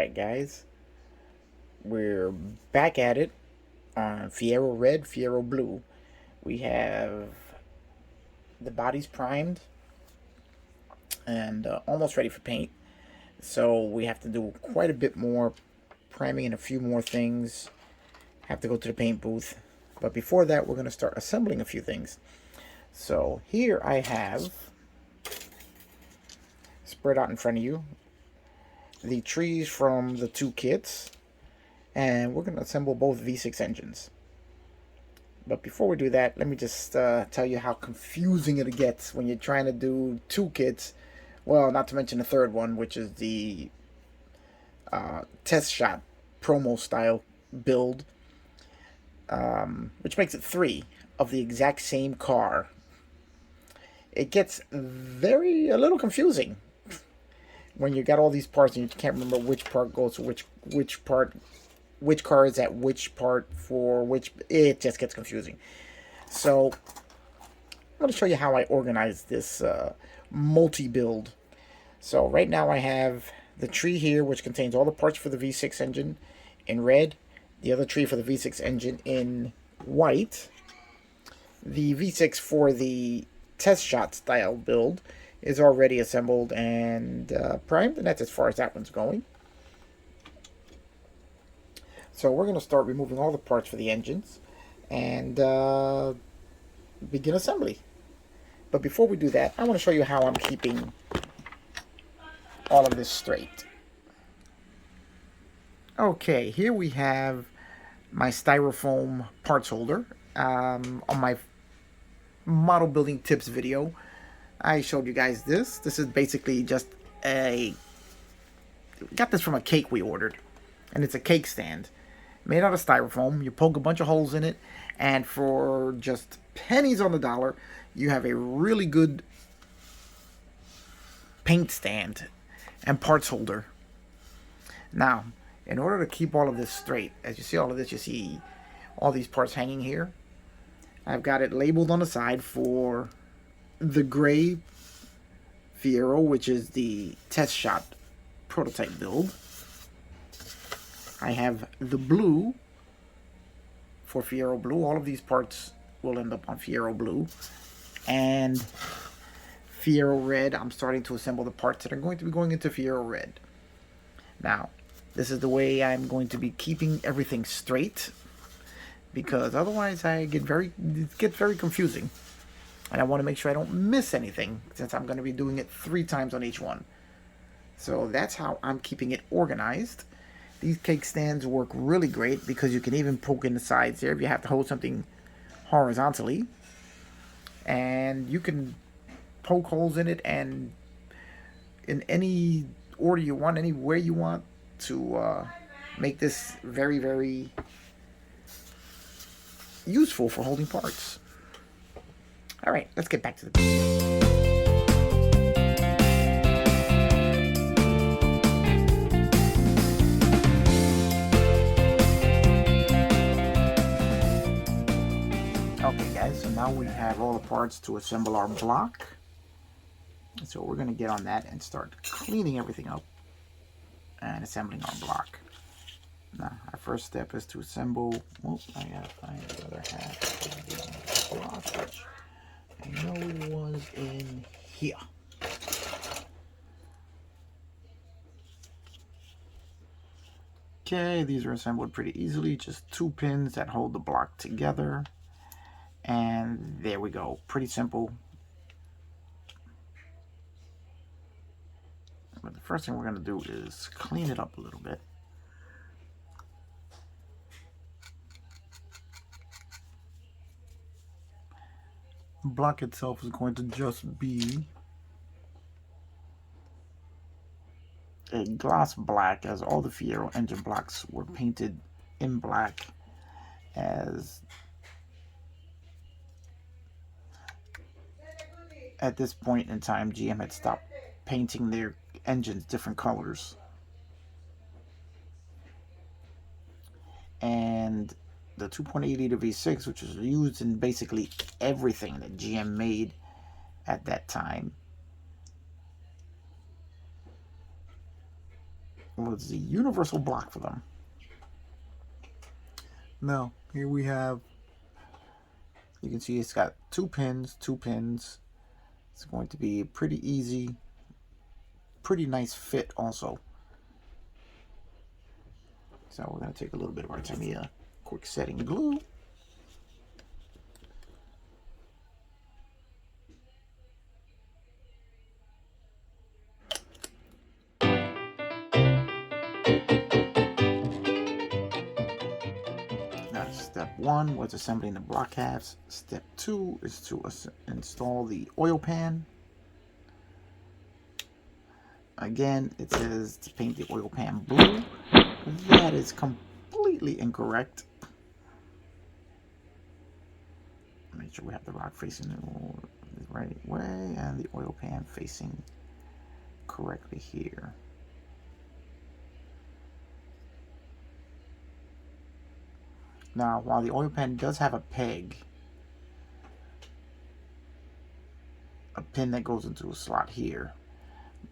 Alright guys, we're back at it on Fiero Red, Fiero Blue. We have the bodies primed and almost ready for paint. So we have to do quite a bit more priming and a few more things. Have to go to the paint booth. But before that, we're going to start assembling a few things. So here I have, spread out in front of you, the trees from the two kits. And we're going to assemble both V6 engines. But before we do that, let me just tell you how confusing it gets when you're trying to do two kits. Well, not to mention the third one, which is the test shot promo style build, which makes it three of the exact same car. It gets a little confusing when you got all these parts and you can't remember which part goes to which part, which car is at which part for which. It just gets confusing. So I'm going to show you how I organize this multi-build. So right now I have the tree here, which contains all the parts for the V6 engine in red, the other tree for the V6 engine in white. The V6 for the test shot style build is already assembled and primed, and that's as far as that one's going. So we're going to start removing all the parts for the engines and begin assembly. But before we do that, I want to show you how I'm keeping all of this straight. Okay, here we have my styrofoam parts holder. On my model building tips video, I showed you guys this. This is basically just got this from a cake we ordered, and it's a cake stand made out of styrofoam. You poke a bunch of holes in it, and for just pennies on the dollar, you have a really good paint stand and parts holder. Now, in order to keep all of this straight, as you see all of this, you see all these parts hanging here. I've got it labeled on the side for the gray Fiero, which is the test shot prototype build. I have the blue for Fiero Blue. All of these parts will end up on Fiero Blue. And Fiero Red, I'm starting to assemble the parts that are going to be going into Fiero Red. Now, this is the way I'm going to be keeping everything straight, because otherwise it gets very confusing. And I want to make sure I don't miss anything, since I'm going to be doing it 3 times on each one. So that's how I'm keeping it organized. These cake stands work really great because you can even poke in the sides there if you have to hold something horizontally. And you can poke holes in it and in any order you want, anywhere you want, to make this very, very useful for holding parts. Alright, let's get back to the video. Okay guys, so now we have all the parts to assemble our block. So we're going to get on that and start cleaning everything up and assembling our block. Now, our first step is to assemble. Oh, I gotta find the other half of the block, which I know was in here. Okay, these are assembled pretty easily. Just 2 pins that hold the block together. And there we go. Pretty simple. But the first thing we're going to do is clean it up a little bit. The block itself is going to just be a gloss black, as all the Fiero engine blocks were painted in black, as at this point in time GM had stopped painting their engines different colors. And the 2.8 liter V6, which was used in basically everything that GM made at that time, was the universal block for them. Now, here we have, you can see it's got two pins. It's going to be pretty easy, pretty nice fit also. So we're going to take a little bit of our Tamiya quick setting glue. Now, step 1 was assembling the block halves. Step 2 is to install the oil pan. Again, it says to paint the oil pan blue. That is completely incorrect. Make sure we have the rock facing the right way and the oil pan facing correctly here. Now, while the oil pan does have a peg, a pin that goes into a slot here,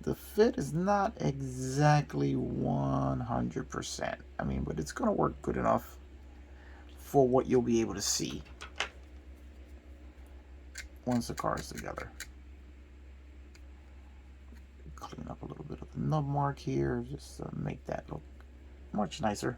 the fit is not exactly 100%. I mean, but it's going to work good enough for what you'll be able to see once the car is together. Clean up a little bit of the nub mark here, just to make that look much nicer.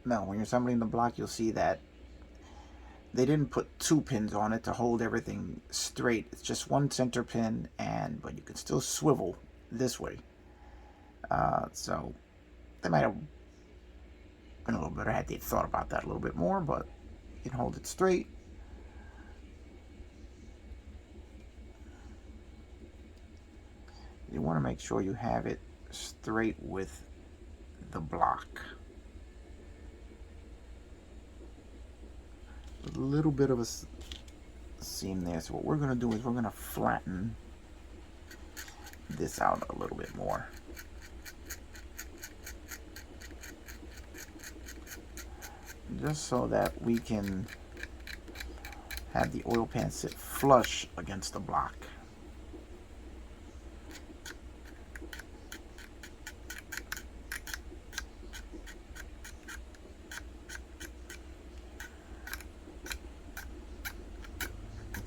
Now, when you're assembling the block, you'll see that they didn't put two pins on it to hold everything straight. It's just one center pin, but you can still swivel this way. So they might have been a little better had they thought about that a little bit more, but you can hold it straight. You want to make sure you have it straight with the block. A little bit of a seam there. So what we're going to do is we're going to flatten this out a little bit more. Just so that we can have the oil pan sit flush against the block.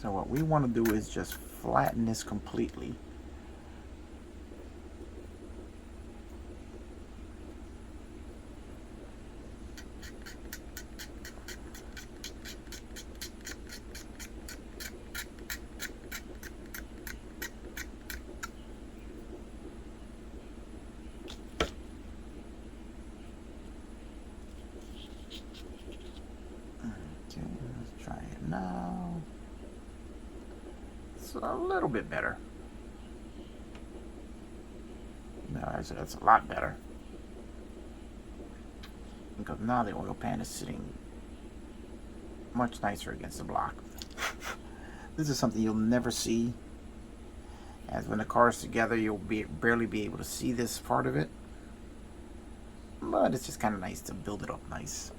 So what we want to do is just flatten this completely. Okay, let's try it now. It's a little bit better. No, that's a lot better. Because now the oil pan is sitting much nicer against the block. This is something you'll never see. As when the car is together, you'll barely be able to see this part of it. But it's just kind of nice to build it up nice.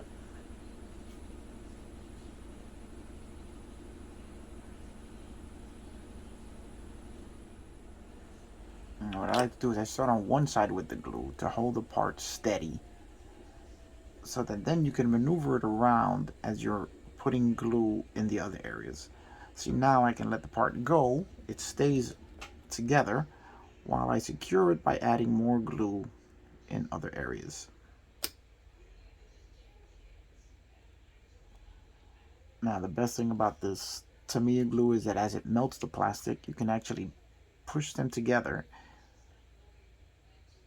And what I like to do is I start on one side with the glue to hold the part steady, so that then you can maneuver it around as you're putting glue in the other areas. See, now I can let the part go. It stays together while I secure it by adding more glue in other areas. Now, the best thing about this Tamiya glue is that as it melts the plastic, you can actually push them together,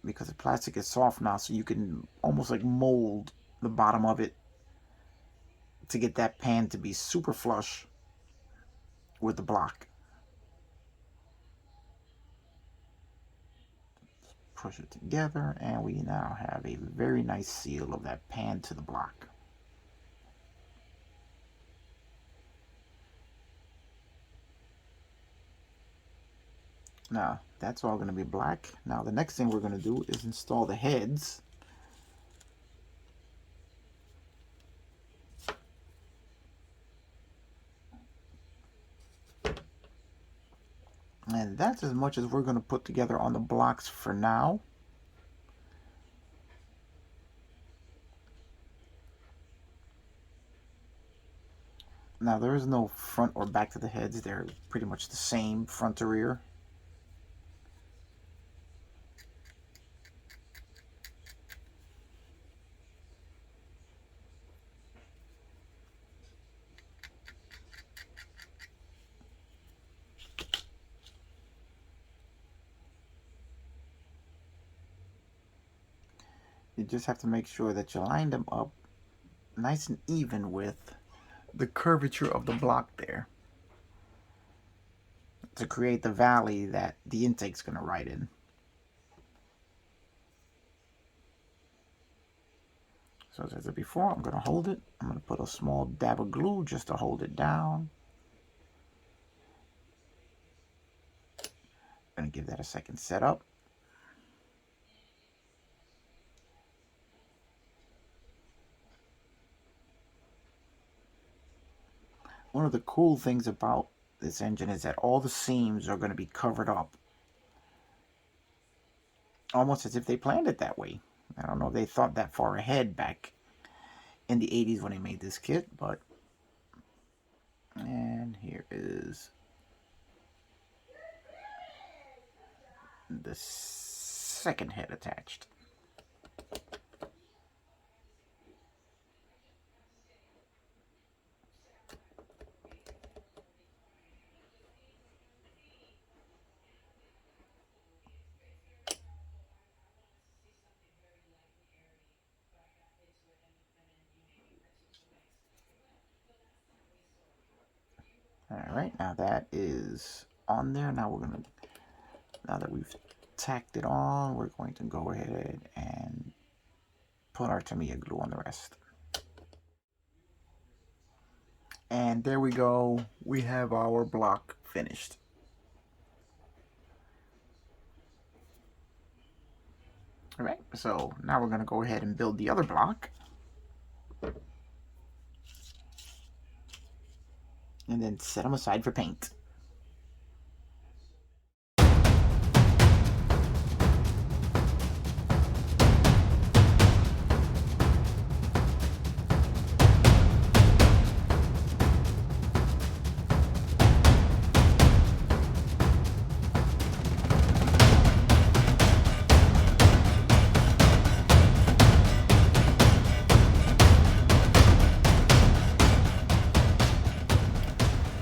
because the plastic is soft now, so you can almost like mold the bottom of it to get that pan to be super flush with the block. Push it together, and we now have a very nice seal of that pan to the block. Now, that's all going to be black. Now, the next thing we're going to do is install the heads. And that's as much as we're going to put together on the blocks for now. Now, there is no front or back to the heads. They're pretty much the same front to rear. You just have to make sure that you line them up nice and even with the curvature of the block there to create the valley that the intake's going to ride in. So as I said before, I'm going to hold it. I'm going to put a small dab of glue just to hold it down. I'm going to give that a second setup. One of the cool things about this engine is that all the seams are going to be covered up. Almost as if they planned it that way. I don't know if they thought that far ahead back in the 80s when they made this kit, but... And here is the second head attached. Alright, now that is on there. Now that we've tacked it on, we're going to go ahead and put our Tamiya glue on the rest. And there we go. We have our block finished. Alright, so now we're going to go ahead and build the other block. And then set them aside for paint.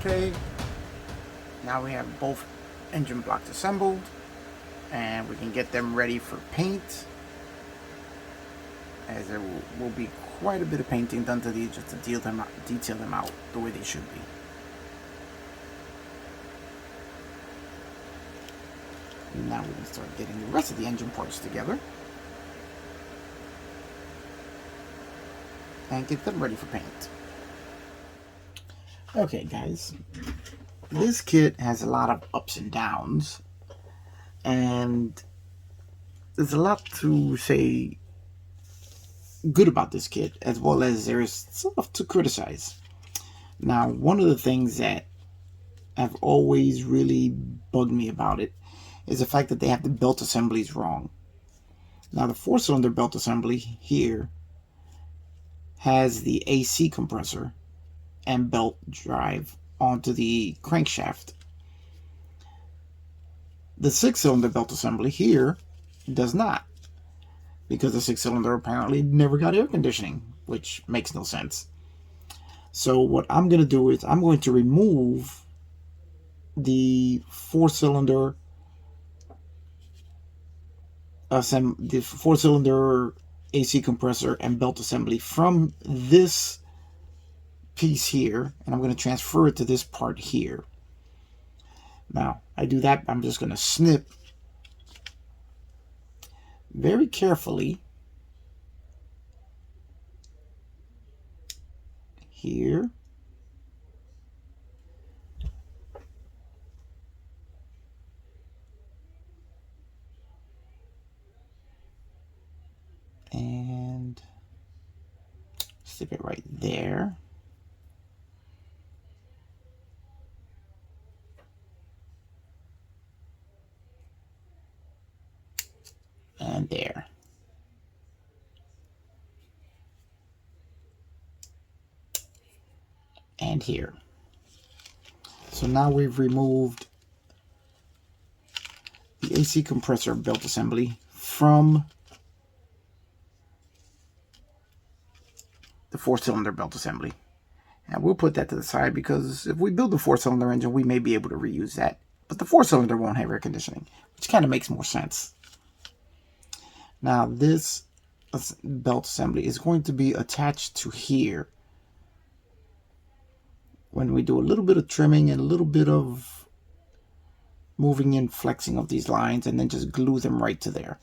Okay, now we have both engine blocks assembled and we can get them ready for paint, as there will be quite a bit of painting done to these just to detail them out the way they should be. Now we can start getting the rest of the engine parts together and get them ready for paint. Okay guys, this kit has a lot of ups and downs, and there's a lot to say good about this kit, as well as there's stuff to criticize. Now, one of the things that have always really bugged me about it is the fact that they have the belt assemblies wrong. Now, the 4-cylinder belt assembly here has the AC compressor and belt drive onto the crankshaft. The 6-cylinder belt assembly here does not, because the 6-cylinder apparently never got air conditioning, which makes no sense. So what I'm going to do is I'm going to remove the 4-cylinder AC compressor and belt assembly from this piece here, and I'm going to transfer it to this part here. Now, I do that, I'm just going to snip very carefully here. Stick it right there. And there. And here. So now we've removed the AC compressor belt assembly from the 4-cylinder belt assembly. And we'll put that to the side because if we build a 4-cylinder engine, we may be able to reuse that. But the 4-cylinder won't have air conditioning, which kind of makes more sense. Now this belt assembly is going to be attached to here when we do a little bit of trimming and a little bit of moving and flexing of these lines, and then just glue them right to there.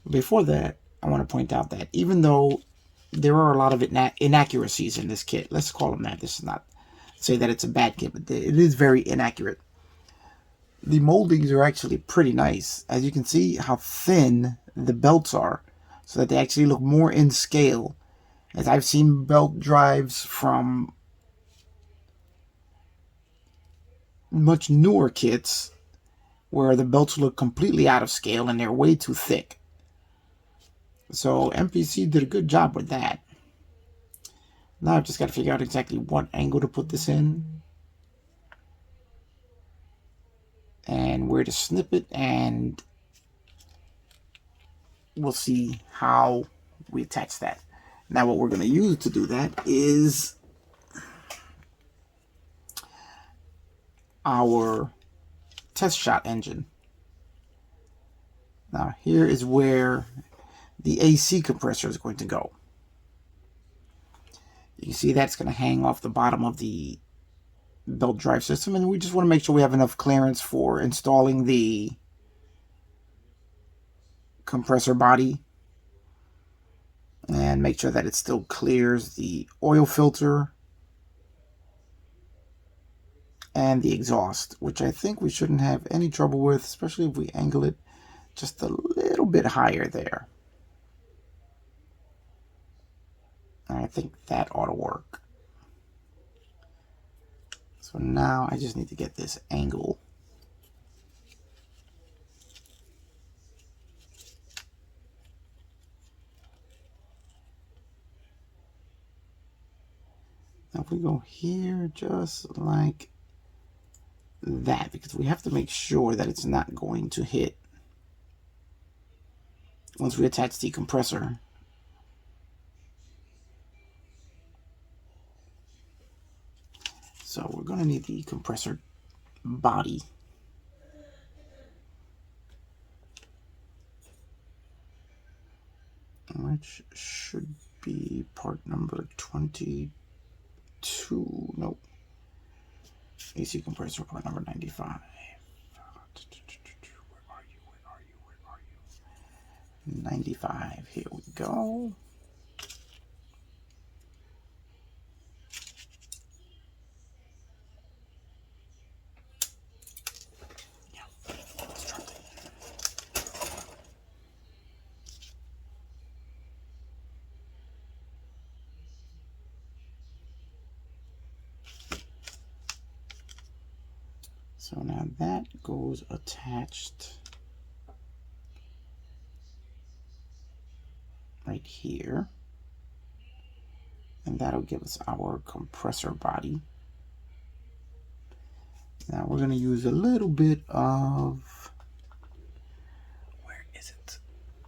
Before that, I want to point out that even though there are a lot of inaccuracies in this kit, let's call them that. This is not say that it's a bad kit, but it is very inaccurate. The moldings are actually pretty nice. As you can see how thin the belts are, so that they actually look more in scale. As I've seen belt drives from much newer kits where the belts look completely out of scale and they're way too thick. So MPC did a good job with that. Now I've just got to figure out exactly what angle to put this in and where to snip it, and we'll see how we attach that. Now what we're going to use to do that is our test shot engine. Now here is where the AC compressor is going to go. You can see that's going to hang off the bottom of the belt drive system, and we just want to make sure we have enough clearance for installing the compressor body and make sure that it still clears the oil filter and the exhaust, which I think we shouldn't have any trouble with, especially if we angle it just a little bit higher there. And I think that ought to work. So now I just need to get this angle. Now if we go here just like that, because we have to make sure that it's not going to hit once we attach the compressor. So we're going to need the compressor body. Which should be part number 22. Nope. AC compressor part number 95. Where are you? 95. Here we go. So now that goes attached right here, and that'll give us our compressor body. Now we're going to use a little bit of, where is it?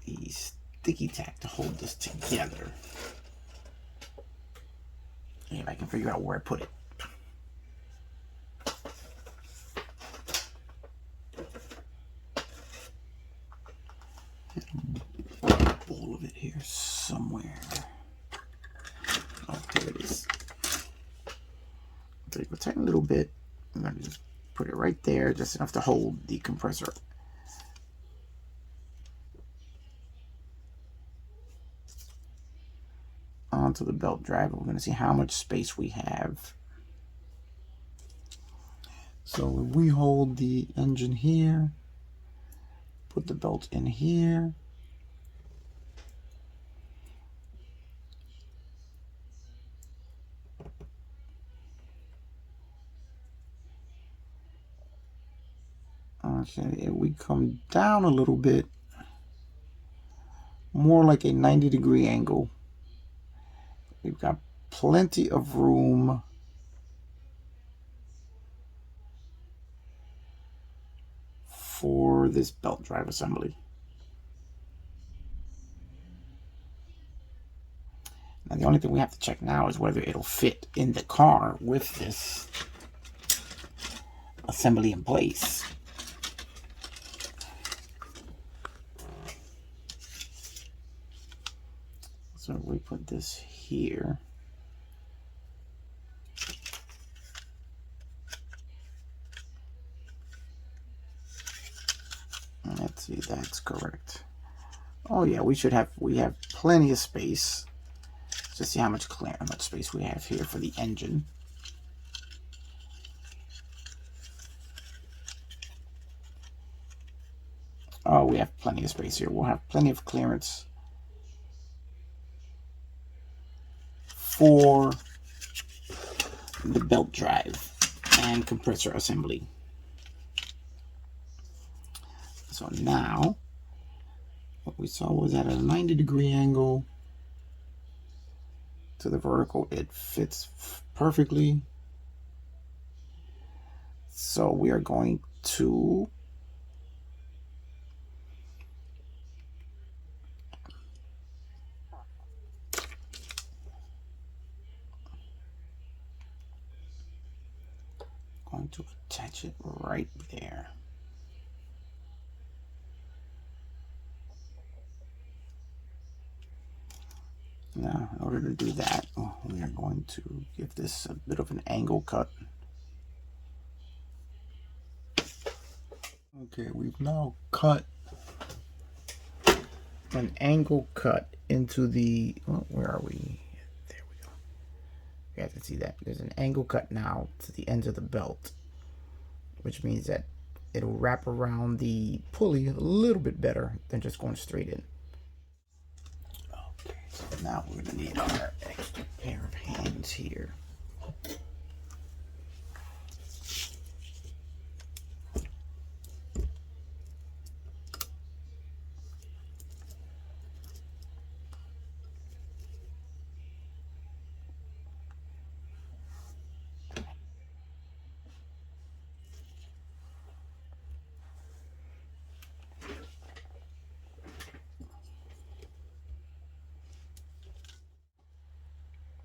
The sticky tack to hold this together. See if I can figure out where I put it. Bowl of it here somewhere. Oh, here it is. Take a tiny little bit. I'm going to just put it right there, just enough to hold the compressor. Onto the belt drive. We're going to see how much space we have. So if we hold the engine here, put the belt in here, Actually, if we come down a little bit, more like a 90-degree angle, we've got plenty of room for this belt drive assembly. Now, the only thing we have to check now is whether it'll fit in the car with this assembly in place. So we put this here. Let's see, that's correct. Oh yeah, we have plenty of space. Let's see how much space we have here for the engine. Oh, we have plenty of space here. We'll have plenty of clearance for the belt drive and compressor assembly. So now, what we saw was at a 90-degree angle to the vertical. It fits perfectly. So we are going to attach it right there. Now, in order to do that, we are going to give this a bit of an angle cut. Okay, we've now cut an angle cut into the, where are we? There we go. You have to see that. There's an angle cut now to the ends of the belt, which means that it'll wrap around the pulley a little bit better than just going straight in. Okay, so now we're going to need our extra pair of hands here.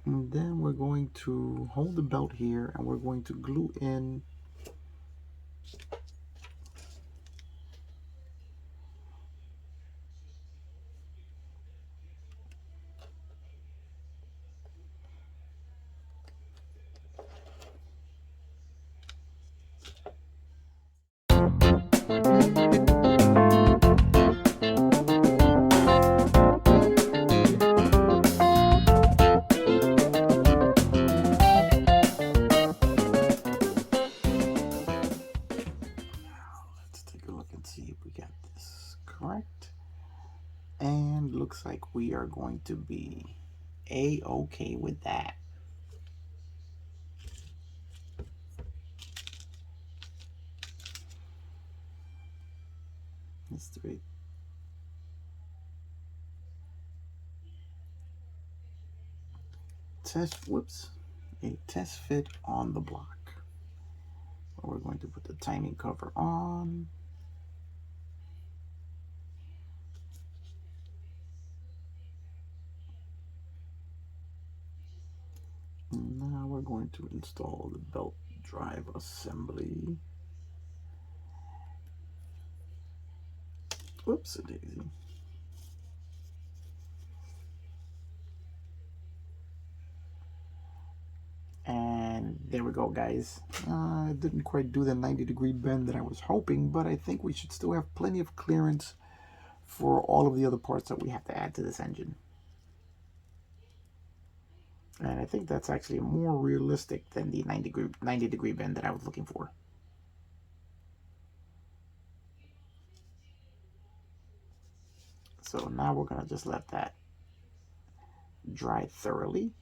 And then we're going to hold the belt here and we're going to glue in correct, and looks like we are going to be a-okay with that. Let's do it. A test fit on the block. We're going to put the timing cover on. Now we're going to install the belt drive assembly. Whoops-a-daisy. And there we go, guys. I didn't quite do the 90-degree bend that I was hoping, but I think we should still have plenty of clearance for all of the other parts that we have to add to this engine. And I think that's actually more realistic than the 90-degree bend that I was looking for. So now we're going to just let that dry thoroughly.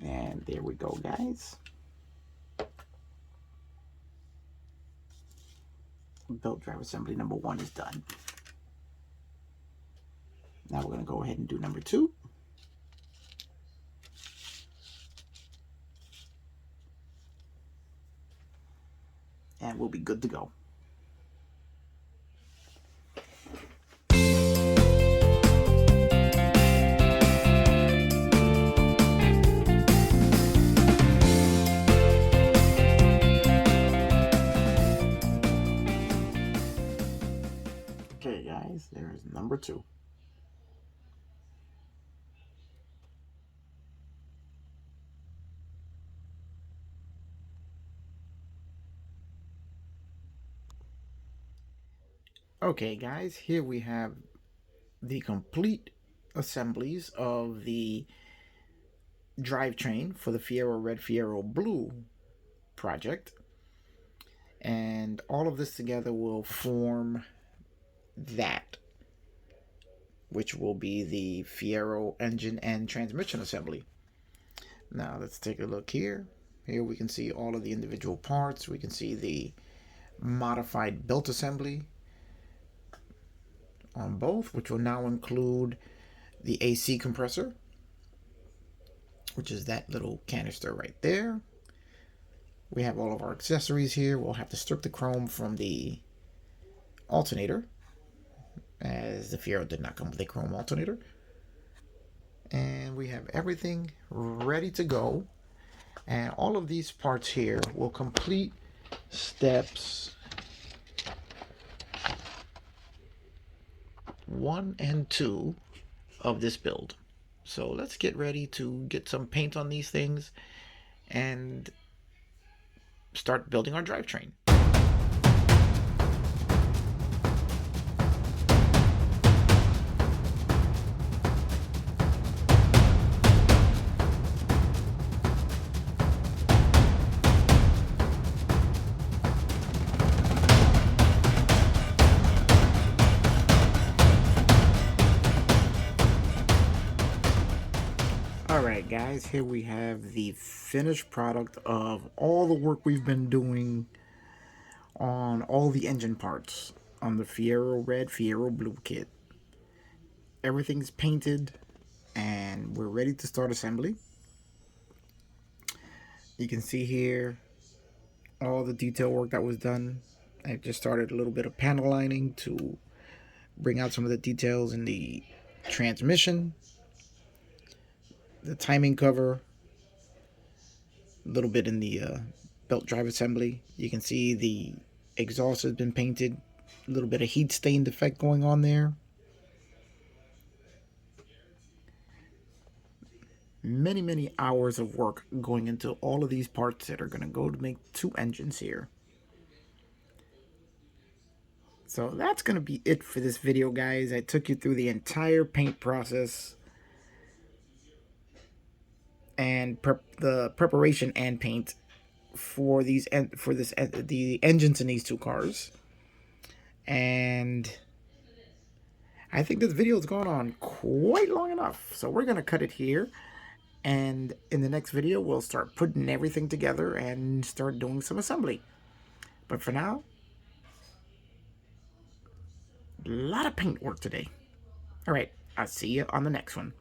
And There we go, guys. Belt drive assembly number 1 is done. Now we're going to go ahead and do number 2. And we'll be good to go. Okay, guys, there's number 2. Okay, guys, here we have the complete assemblies of the drivetrain for the Fiero Red, Fiero Blue project. And all of this together will form that, which will be the Fiero engine and transmission assembly. Now let's take a look here. Here we can see all of the individual parts. We can see the modified belt assembly on both, which will now include the AC compressor, which is that little canister right there. We have all of our accessories here. We'll have to strip the chrome from the alternator, as the Fiero did not come with a chrome alternator. And we have everything ready to go. And all of these parts here will complete steps 1 and 2 of this build. So let's get ready to get some paint on these things and start building our drivetrain. Alright guys, here we have the finished product of all the work we've been doing on all the engine parts on the Fiero Red, Fiero Blue kit. Everything's painted and we're ready to start assembly. You can see here all the detail work that was done. I just started a little bit of panel lining to bring out some of the details in the transmission, the timing cover, a little bit in the belt drive assembly. You can see the exhaust has been painted, a little bit of heat stained effect going on there. Many hours of work going into all of these parts that are going to go to make 2 engines here. So that's going to be it for this video, guys. I took you through the entire paint process and the preparation and paint for the engines in these 2 cars. And I think this video has gone on quite long enough, so we're going to cut it here. And in the next video, we'll start putting everything together and start doing some assembly. But for now, a lot of paint work today. All right, I'll see you on the next one.